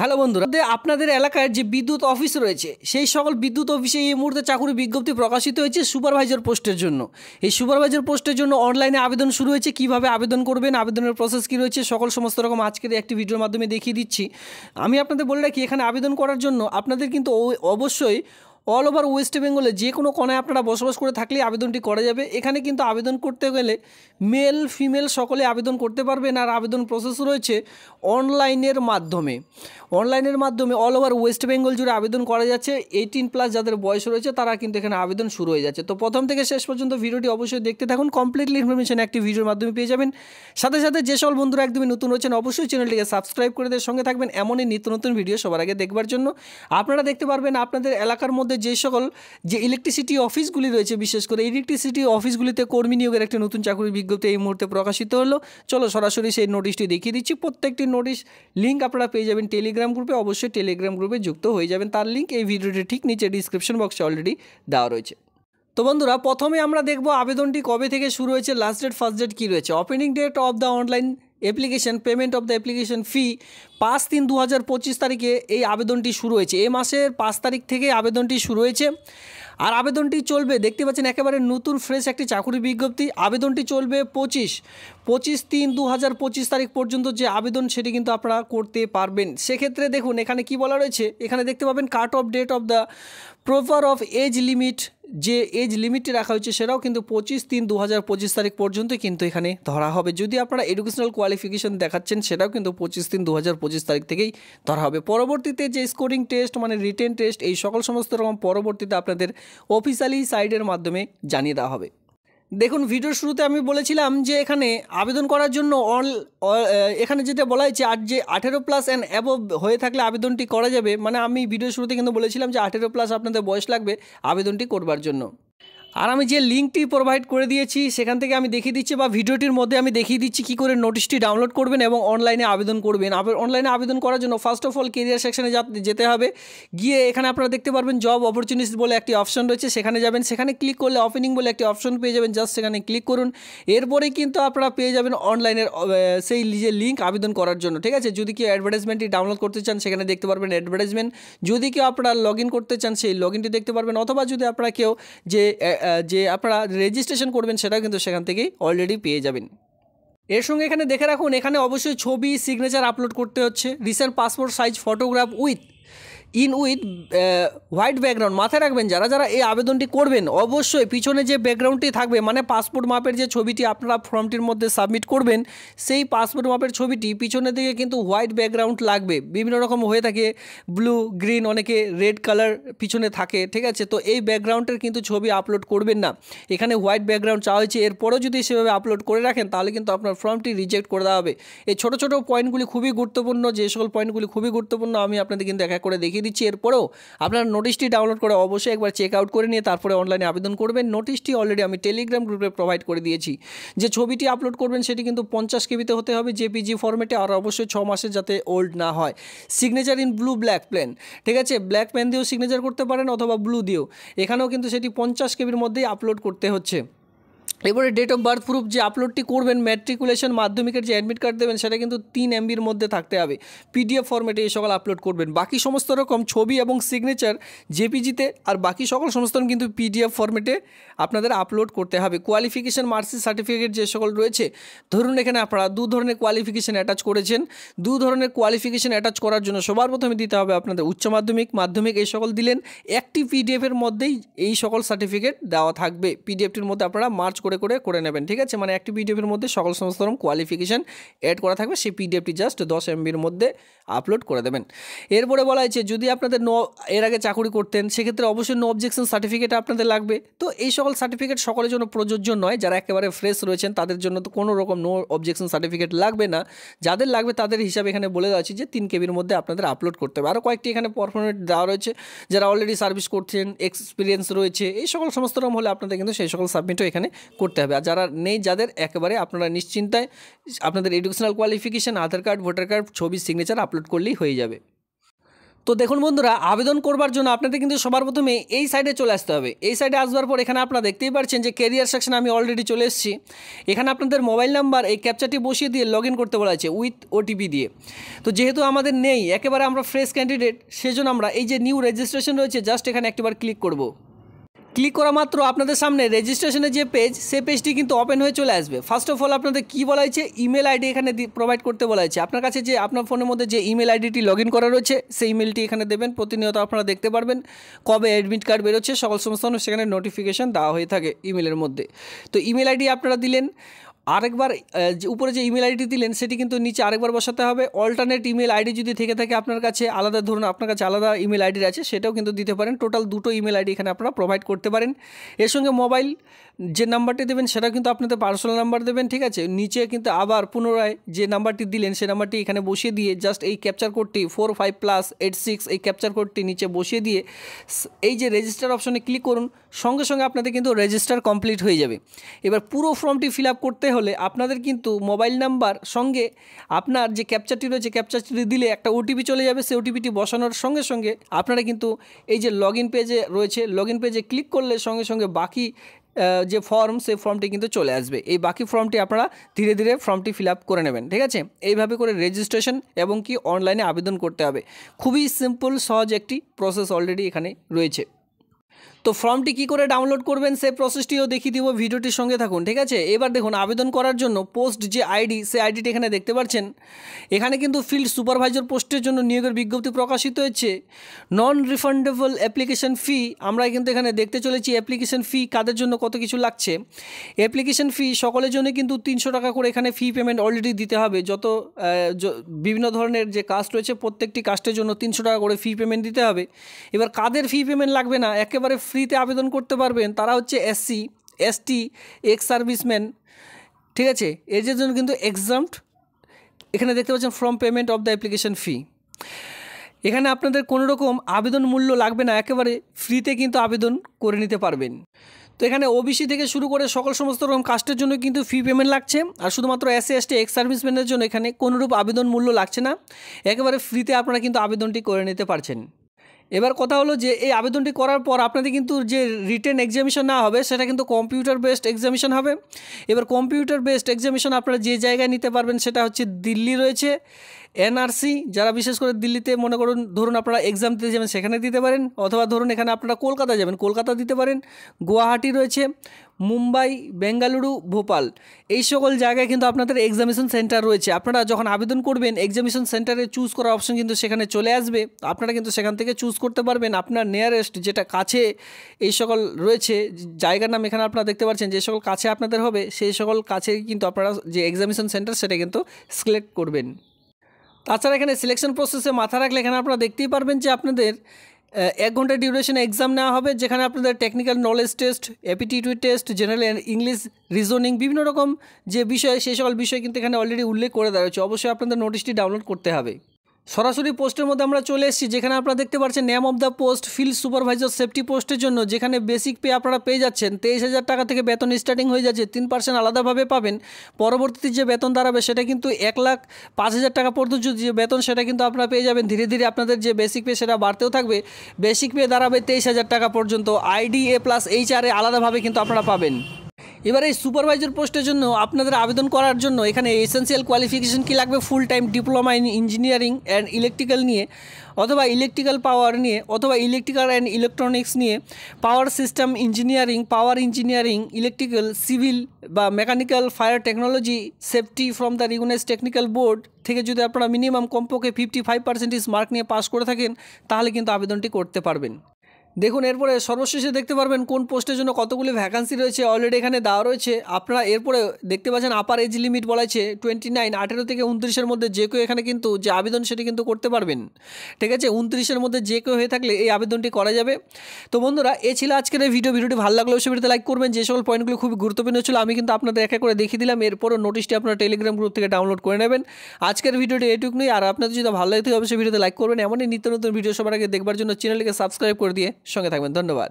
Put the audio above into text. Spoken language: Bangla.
হ্যালো বন্ধুরা, আপনাদের এলাকায় যে বিদ্যুৎ অফিস রয়েছে সেই সকল বিদ্যুৎ অফিসে এই মুহূর্তে চাকরি বিজ্ঞপ্তি প্রকাশিত হয়েছে সুপারভাইজার পোস্টের জন্য। এই সুপারভাইজার পোস্টের জন্য অনলাইনে আবেদন শুরু হয়েছে। কিভাবে আবেদন করবেন, আবেদনের প্রসেস কী রয়েছে, সমস্ত রকম আজকের একটি ভিডিওর মাধ্যমে দেখিয়ে দিচ্ছি। আমি আপনাদের বলে রাখি, এখানে আবেদন করার জন্য আপনাদের কিন্তু অবশ্যই অল ওভার ওয়েস্ট বেঙ্গলে যে কোনো কোণায় আপনারা বসবাস করে থাকলেই আবেদনটি করা যাবে। এখানে কিন্তু আবেদন করতে গেলে মেল ফিমেল সকলে আবেদন করতে পারবেন। আর আবেদন প্রসেস রয়েছে অনলাইনের মাধ্যমে অল ওভার ওয়েস্ট বেঙ্গল জুড়ে আবেদন করা যাচ্ছে। 18+ যাদের বয়স রয়েছে তারা কিন্তু এখানে আবেদন শুরু হয়ে যাচ্ছে। তো প্রথম থেকে শেষ পর্যন্ত ভিডিওটি অবশ্যই দেখতে থাকুন। কমপ্লিটলি ইনফরমেশন একটি ভিডিওর মাধ্যমে পেয়ে যাবেন। সাথে সাথে যে সকল বন্ধুরা একদমই নতুন রয়েছেন অবশ্যই চ্যানেলটিকে সাবস্ক্রাইব করে দিয়ে সঙ্গে থাকবেন এমনই নিত্য নতুন ভিডিও সবার আগে দেখবার জন্য। আপনারা দেখতে পারবেন আপনাদের এলাকার মধ্যে যে ইলেকট্রিসিটি অফিসগুলি রয়েছে, বিশেষ করে ইলেকট্রিসিটি অফিসগুলিতে কর্মী নিয়োগের একটি নতুন চাকরির বিজ্ঞপ্তি এই মুহূর্তে প্রকাশিত হলো। চলো সরাসরি সেই নোটিশটি দেখিয়ে দিচ্ছি। প্রত্যেকটি নোটিশ লিঙ্ক আপনারা পেয়ে যাবেন টেলিগ্রাম গ্রুপে। অবশ্যই টেলিগ্রাম গ্রুপে যুক্ত হয়ে যাবেন। তার লিঙ্ক এই ভিডিওটি ঠিক নিচে ডিসক্রিপশন বক্সে অলরেডি দেওয়া রয়েছে। তো বন্ধুরা, প্রথমে আমরা দেখব আবেদনটি কবে থেকে শুরু হয়েছে, লাস্ট ডেট ফার্স্ট ডেট কী রয়েছে। Opening date of the online application, payment of the application fee 5/3/2025 তারিখে এই আবেদনটি শুরু হয়েছে। এই মাসের 5 তারিখ থেকে আবেদনটি শুরু হয়েছে। আর আবেদনটি চলবে, দেখতে পাচ্ছেন একেবারে নতুন ফ্রেশ একটি চাকরি বিজ্ঞপ্তি। আবেদনটি চলবে 25/3/2025 তারিখ পর্যন্ত। যে আবেদন সেটি কিন্তু আপনারা করতে পারবেন। সেক্ষেত্রে দেখুন এখানে কি বলা রয়েছে, এখানে দেখতে পাবেন cut off date of the proper of age limit, যে এজ লিমিটটি রাখা হয়েছে সেটাও কিন্তু 25/3/2025 তারিখ পর্যন্ত কিন্তু এখানে ধরা হবে। যদি আপনারা এডুকেশনাল কোয়ালিফিকেশন দেখাচ্ছেন সেটাও কিন্তু 25/3/2025 তারিখ থেকেই ধরা হবে। পরবর্তীতে যে স্কোরিং টেস্ট মানে রিটেন টেস্ট এই সমস্ত রকম পরবর্তীতে আপনাদের অফিসিয়ালি সাইটের মাধ্যমে জানিয়ে দেওয়া হবে। দেখুন ভিডিওর শুরুতে আমি বলেছিলাম যে এখানে আবেদন করার জন্য এখানে যেটা বলা হয়েছে আর যে 18+ অ্যান্ড অ্যাবভ হয়ে থাকলে আবেদনটি করা যাবে। মানে আমি ভিডিওর শুরুতে কিন্তু বলেছিলাম যে 18+ আপনাদের বয়স লাগবে আবেদনটি করবার জন্য। আর আমি যে লিঙ্কটি প্রোভাইড করে দিয়েছি সেখান থেকে আমি দেখিয়ে দিচ্ছি, বা ভিডিওটির মধ্যে আমি দেখিয়ে দিচ্ছি কী করে নোটিশটি ডাউনলোড করবেন এবং অনলাইনে আবেদন করবেন। অনলাইনে আবেদন করার জন্য ফার্স্ট অফ অল কেরিয়ার সেকশনে যেতে হবে। গিয়ে এখানে আপনারা দেখতে পারবেন জব অপরচুনিটিস বলে একটি অপশন রয়েছে, সেখানে যাবেন। সেখানে ক্লিক করলে ওপেনিং বলে একটি অপশন পেয়ে যাবেন, জাস্ট সেখানে ক্লিক করুন। এরপরেই কিন্তু আপনারা পেয়ে যাবেন অনলাইনের সেই যে লিঙ্ক আবেদন করার জন্য, ঠিক আছে। যদি কেউ অ্যাডভার্টাইজমেন্টটি ডাউনলোড করতে চান সেখানে দেখতে পারবেন অ্যাডভার্টাইজমেন্ট। যদি কেউ আপনারা লগ ইন করতে চান সেই লগ ইনটি দেখতে পারবেন, অথবা যদি আপনারা কেউ যে আপনারা রেজিস্ট্রেশন করবেন সেটাও কিন্তু সেখান থেকেই অলরেডি পেয়ে যাবেন। এর সঙ্গে এখানে দেখে রাখুন, এখানে অবশ্যই ছবি সিগনেচার আপলোড করতে হচ্ছে। Recent passport size photograph with white background. মাথায় রাখবেন যারা যারা এই আবেদনটি করবেন অবশ্যই পিছনে যে ব্যাকগ্রাউন্ডটি থাকবে মানে পাসপোর্ট মাপের যে ছবিটি আপনারা ফর্মটির মধ্যে সাবমিট করবেন সেই পাসপোর্ট মাপের ছবিটি পিছনের দিকে কিন্তু হোয়াইট ব্যাকগ্রাউন্ড লাগবে। বিভিন্ন রকম হয়ে থাকে, ব্লু, গ্রিন, অনেকে রেড কালার পিছনে থাকে, ঠিক আছে। তো এই ব্যাকগ্রাউন্ডের কিন্তু ছবি আপলোড করবেন না, এখানে হোয়াইট ব্যাকগ্রাউন্ড চাওয়া হয়েছে। এরপরেও যদি সেভাবে আপলোড করে রাখেন তাহলে কিন্তু আপনার ফর্মটি রিজেক্ট করে দেওয়া হবে। এই ছোটো ছোটো পয়েন্টগুলি খুবই গুরুত্বপূর্ণ, যে সকল পয়েন্টগুলি খুবই গুরুত্বপূর্ণ আমি আপনাদের কিন্তু এক এক করে দেখিয়ে দিচ্ছি। এরপরেও আপনারা নোটিশটি ডাউনলোড করে অবশ্যই একবার চেক আউট করে নিয়ে তারপরে অনলাইনে আবেদন করবেন। নোটিশটি অলরেডি আমি টেলিগ্রাম গ্রুপে প্রোভাইড করে দিয়েছি। যে ছবিটি আপলোড করবেন সেটি কিন্তু 50 কেবিতে হতে হবে জেপিজি ফরম্যাটে, আর অবশ্যই 6 মাসের যাতে ওল্ড না হয়। Signature in blue black pen, ঠিক আছে। ব্ল্যাক পেন দিয়েও সিগনেচার করতে পারেন অথবা ব্লু দিয়েও, এখানেও কিন্তু সেটি 50 কেবির মধ্যেই আপলোড করতে হচ্ছে। এবারে ডেট অফ বার্থ প্রুফ যে আপলোডটি করবেন, ম্যাট্রিকুলেশন মাধ্যমিকের যে অ্যাডমিট কার্ড দেবেন সেটা কিন্তু 3 MBর মধ্যে থাকতে হবে। পিডিএফ ফরম্যাটে এই সকল আপলোড করবেন। বাকি সমস্ত রকম ছবি এবং সিগনেচার জেপিজিতে, আর বাকি সমস্ত কিন্তু পিডিএফ ফরম্যাটে আপনাদের আপলোড করতে হবে। কোয়ালিফিকেশান মার্কশিট সার্টিফিকেট যে সকল রয়েছে, ধরুন এখানে আপনারা 2 ধরনের কোয়ালিফিকেশান অ্যাটাচ করেছেন। 2 ধরনের কোয়ালিফিকেশান অ্যাটাচ করার জন্য সবার প্রথমে দিতে হবে আপনাদের উচ্চ মাধ্যমিক, মাধ্যমিক এই সকল দিলেন। একটি পিডিএফের মধ্যেই এই সকল সার্টিফিকেট দেওয়া থাকবে। পিডিএফটির মধ্যে আপনারা মার্চ করে নেবেন, ঠিক আছে। মানে একটি পিডিএফের মধ্যে সমস্ত রকম কোয়ালিফিকেশান অ্যাড করা থাকবে, সেই পিডিএফটি জাস্ট 10 MBর মধ্যে আপলোড করে দেবেন। এরপরে বলা হয়েছে যদি আপনাদের এর আগে চাকরি করতেন সেক্ষেত্রে অবশ্যই নো অবজেকশন সার্টিফিকেট আপনাদের লাগবে। তো এই সকল সার্টিফিকেট সকলের জন্য প্রযোজ্য নয়, যারা একেবারে ফ্রেশ রয়েছেন তাদের জন্য তো কোনো রকম নো অবজেকশন সার্টিফিকেট লাগবে না। যাদের লাগবে তাদের হিসাবে এখানে বলে দেওয়া আছে যে 3 কেবির মধ্যে আপনাদের আপলোড করতে হবে। আরও কয়েকটি এখানে পারফরমেন্স দেওয়া রয়েছে, যারা অলরেডি সার্ভিস করছেন, এক্সপিরিয়েন্স রয়েছে, এই সমস্ত রকম হলে আপনাদের কিন্তু সেই সকল সাবমিটও এখানে করতে হবে। আর যারা নেই, যাদের একেবারে আপনারা নিশ্চিন্তায় আপনাদের এডুকেশনাল কোয়ালিফিকেশান, আধার কার্ড, ভোটার কার্ড, ছবি, সিগনেচার আপলোড করলেই হয়ে যাবে। তো দেখুন বন্ধুরা, আবেদন করবার জন্য আপনাদের কিন্তু সবার প্রথমে এই সাইডে চলে আসতে হবে। এই সাইডে আসবার পর এখানে আপনারা দেখতেই পাচ্ছেন যে ক্যারিয়ার সেকশনে আমি অলরেডি চলে এসেছি। এখানে আপনাদের মোবাইল নাম্বার এই ক্যাপচাটি বসিয়ে দিয়ে লগ ইন করতে বলা আছে উইথ ওটিপি দিয়ে। তো যেহেতু আমাদের নেই, একেবারে আমরা ফ্রেশ ক্যান্ডিডেট, সেজন্য আমরা এই যে নিউ রেজিস্ট্রেশন রয়েছে জাস্ট এখানে একটিবার ক্লিক করব। ক্লিক করা মাত্র আপনাদের সামনে রেজিস্ট্রেশনের যে পেজ, সেই পেজটি কিন্তু ওপেন হয়ে চলে আসবে। ফার্স্ট অফ অল আপনাদের কী বলা হয়েছে, ইমেল আইডি এখানে প্রোভাইড করতে বলা হয়েছে। আপনার কাছে যে আপনার ফোনের মধ্যে যে ইমেল আইডিটি লগ ইন করা রয়েছে সেই ইমেলটি এখানে দেবেন। প্রতিনিয়ত আপনারা দেখতে পারবেন কবে অ্যাডমিট কার্ড বেরোচ্ছে, সকল সমস্ত সেখানে নোটিফিকেশান দেওয়া হয়ে থাকে ইমেলের মধ্যে। তো ইমেল আইডি আপনারা দিলেন, আরেকবার উপরে যে ইমেল আইডি দিলেন সেটি কিন্তু নিচে আরেকবার বসাতে হবে। অল্টারনেট ইমেল আইডি যদি থেকে থাকে আপনার কাছে আলাদা, ধরুন আপনার কাছে আলাদা ইমেল আইডি আছে, সেটাও কিন্তু দিতে পারেন। টোটাল 2টো ইমেল আইডি এখানে আপনারা প্রোভাইড করতে পারেন। এর সঙ্গে মোবাইল যে নাম্বারটি দেবেন সেটা কিন্তু আপনাদের পার্সোনাল নাম্বার দেবেন, ঠিক আছে। নিচে কিন্তু আবার পুনরায় যে নাম্বারটি দিলেন সেই নাম্বারটি এখানে বসিয়ে দিয়ে জাস্ট এই ক্যাপচার কোডটি 45+86 এই ক্যাপচার কোডটি নিচে বসিয়ে দিয়ে এই যে রেজিস্টার অপশনে ক্লিক করুন। সঙ্গে সঙ্গে আপনাদের কিন্তু রেজিস্টার কমপ্লিট হয়ে যাবে। এবার পুরো ফর্মটি ফিল আপ করতে হলে আপনাদের কিন্তু মোবাইল নাম্বার সঙ্গে আপনার যে ক্যাপচারটি রয়েছে ক্যাপচারটি দিলে একটা ওটিপি চলে যাবে। সেই ওটিপিটি বসানোর সঙ্গে সঙ্গে আপনারা কিন্তু এই যে লগ ইন পেজে রয়েছে, লগ ইন পেজে ক্লিক করলে সঙ্গে সঙ্গে বাকি যে ফর্ম, সেই ফর্মটি কিন্তু চলে আসবে। এই বাকি ফর্মটি আপনারা ধীরে ধীরে ফর্মটি ফিল আপ করে নেবেন, ঠিক আছে। এইভাবে করে রেজিস্ট্রেশন এবং কি অনলাইনে আবেদন করতে হবে। খুবই সিম্পল সহজ একটি প্রসেস অলরেডি এখানে রয়েছে। তো ফর্মটি কী করে ডাউনলোড করবেন সেই প্রসেসটিও দেখিয়ে দিব, ভিডিওটির সঙ্গে থাকুন, ঠিক আছে। এবার দেখুন, আবেদন করার জন্য পোস্ট যে আইডি, সেই আইডিটি এখানে দেখতে পাচ্ছেন। এখানে কিন্তু ফিল্ড সুপারভাইজার পোস্টের জন্য নিয়োগের বিজ্ঞপ্তি প্রকাশিত হয়েছে। নন রিফান্ডেবল অ্যাপ্লিকেশন ফি, আমরা কিন্তু এখানে দেখতে চলেছি অ্যাপ্লিকেশন ফি কাদের জন্য কত কিছু লাগছে। অ্যাপ্লিকেশন ফি সকলের জন্য কিন্তু 300 টাকা করে এখানে ফি পেমেন্ট অলরেডি দিতে হবে। যত বিভিন্ন ধরনের যে কাস্ট রয়েছে প্রত্যেকটি কাস্টের জন্য 300 টাকা করে ফি পেমেন্ট দিতে হবে। এবার কাদের ফি পেমেন্ট লাগবে না, একেবারে ফ্রিতে আবেদন করতে পারবেন, তারা হচ্ছে SC, ST, এক্স সার্ভিসম্যান, ঠিক আছে। এদের জন্য কিন্তু এক্সাম্পট এখানে দেখতে পাচ্ছেন from payment of the application ফি। এখানে আপনাদের কোনো রকম আবেদন মূল্য লাগবে না, একেবারে ফ্রিতে কিন্তু আবেদন করে নিতে পারবেন। তো এখানে OBC থেকে শুরু করে সকল সমস্ত রকম কাস্টের জন্য কিন্তু ফি পেমেন্ট লাগছে। আর শুধুমাত্র SC, ST, এক্স সার্ভিসম্যানের জন্য এখানে কোনোরূপ আবেদন মূল্য লাগছে না, একেবারে ফ্রিতে আপনারা কিন্তু আবেদনটি করে নিতে পারছেন। এবার কথা হলো যে এই আবেদনটি করার পর আপনাদের কিন্তু যে রিটেন এক্সামিশন না হবে সেটা কিন্তু কম্পিউটার বেসড এক্সামিশন হবে। এবার কম্পিউটার বেসড এক্সামিশন আপনারা যে জায়গায় নিতে পারবেন সেটা হচ্ছে দিল্লি রয়েছে, NRC, যারা বিশেষ করে দিল্লিতে মনে করুন, ধরুন আপনারা এক্সাম দিতে যাবেন সেখানে দিতে পারেন, অথবা ধরুন এখানে আপনারা কলকাতা যাবেন, কলকাতা দিতে পারেন। গুয়াহাটি রয়েছে, মুম্বাই, বেঙ্গালুরু, ভোপাল, এই সকল জায়গায় কিন্তু আপনাদের এক্সামিনেশন সেন্টার রয়েছে। আপনারা যখন আবেদন করবেন এক্সামিনেশন সেন্টারে চুজ করার অপশন কিন্তু সেখানে চলে আসবে। আপনারা কিন্তু সেখান থেকে চুজ করতে পারবেন আপনার নিয়ারেস্ট যেটা কাছে এই সকল রয়েছে জায়গার নাম এখানে আপনারা দেখতে পাচ্ছেন। যে সকল কাছে আপনাদের হবে সেই সকল কাছে কিন্তু আপনারা যে এক্সামিনেশন সেন্টার সেটা কিন্তু সিলেক্ট করবেন। তাছাড়া এখানে সিলেকশন প্রসেসে মাথা রাখলে এখানে আপনারা দেখতেই পারবেন যে আপনাদের 1 ঘন্টা ডিউরেশনে এক্সাম নেওয়া হবে, যেখানে আপনাদের technical knowledge test, aptitude test, general English, reasoning, বিভিন্ন রকম যে বিষয় সেই সকল বিষয় কিন্তু এখানে অলরেডি উল্লেখ করে দেওয়া হয়েছে। অবশ্যই আপনাদের নোটিশটি ডাউনলোড করতে হবে। সরাসরি পোস্টের মধ্যে আমরা চলে এসেছি, যেখানে আপনারা দেখতে পাচ্ছেন name of the post field supervisor safety পোস্টের জন্য, যেখানে বেসিক পে আপনারা পেয়ে যাচ্ছেন 23,000 টাকা থেকে বেতন স্টার্টিং হয়ে যাচ্ছে। 3% আলাদাভাবে পাবেন। পরবর্তীতে যে বেতন দাঁড়াবে সেটা কিন্তু 1,05,000 টাকা পর্যন্ত যে বেতন সেটা কিন্তু আপনারা পেয়ে যাবেন। ধীরে ধীরে আপনাদের যে বেসিক পে সেটা বাড়তেও থাকবে। বেসিক পে দাঁড়াবে 23,000 টাকা পর্যন্ত। IDA প্লাস HR আলাদাভাবে কিন্তু আপনারা পাবেন। এবার এই সুপারভাইজার পোস্টের জন্য আপনাদের আবেদন করার জন্য এখানে এসেনশিয়াল কোয়ালিফিকেশন কী লাগবে, full time diploma in engineering and electrical নিয়ে, অথবা ইলেকট্রিক্যাল পাওয়ার নিয়ে, অথবা ইলেকট্রিক্যাল অ্যান্ড ইলেকট্রনিক্স নিয়ে, power system engineering, power engineering, electrical, civil বা mechanical, fire technology, safety from the recognised technical board থেকে যদি আপনারা মিনিমাম কমপক্ষে 55% মার্ক নিয়ে পাস করে থাকেন তাহলে কিন্তু আবেদনটি করতে পারবেন। দেখুন, এরপরে সর্বশেষে দেখতে পারবেন কোন পোস্টের জন্য কতগুলি ভ্যাকান্সি রয়েছে অলরেডি এখানে দেওয়া রয়েছে। আপনারা এরপরে দেখতে পাচ্ছেন আপার এজ লিমিট বলা আছে 29, 18 থেকে 29-এর মধ্যে যে কেউ এখানে কিন্তু যে আবেদন সেটি কিন্তু করতে পারবেন, ঠিক আছে। 29-এর মধ্যে যে কেউ হয়ে থাকলে এই আবেদনটি করা যাবে। তো বন্ধুরা, এই ছিল আজকের এই ভিডিওটি ভালো লাগলে অবশ্যই ভিডিওতে লাইক করবেন। যে সকল পয়েন্টগুলো খুবই গুরুত্বপূর্ণ ছিল আমি কিন্তু আপনাদের এক এক করে দেখিয়ে দিলাম। এরপরও নোটিশটি আপনারা টেলিগ্রাম গ্রুপ থেকে ডাউনলোড করে নেবেন। আজকের ভিডিওটি এটুকুই। আর আপনাদের যদি ভালো লাগে অবশ্যই ভিডিওতে লাইক করবেন। এমনই নিত্য নতুন ভিডিও সবার আগে দেখবার জন্য চ্যানেলটিকে সাবস্ক্রাইব করে দিয়ে সঙ্গে থাকবেন। ধন্যবাদ।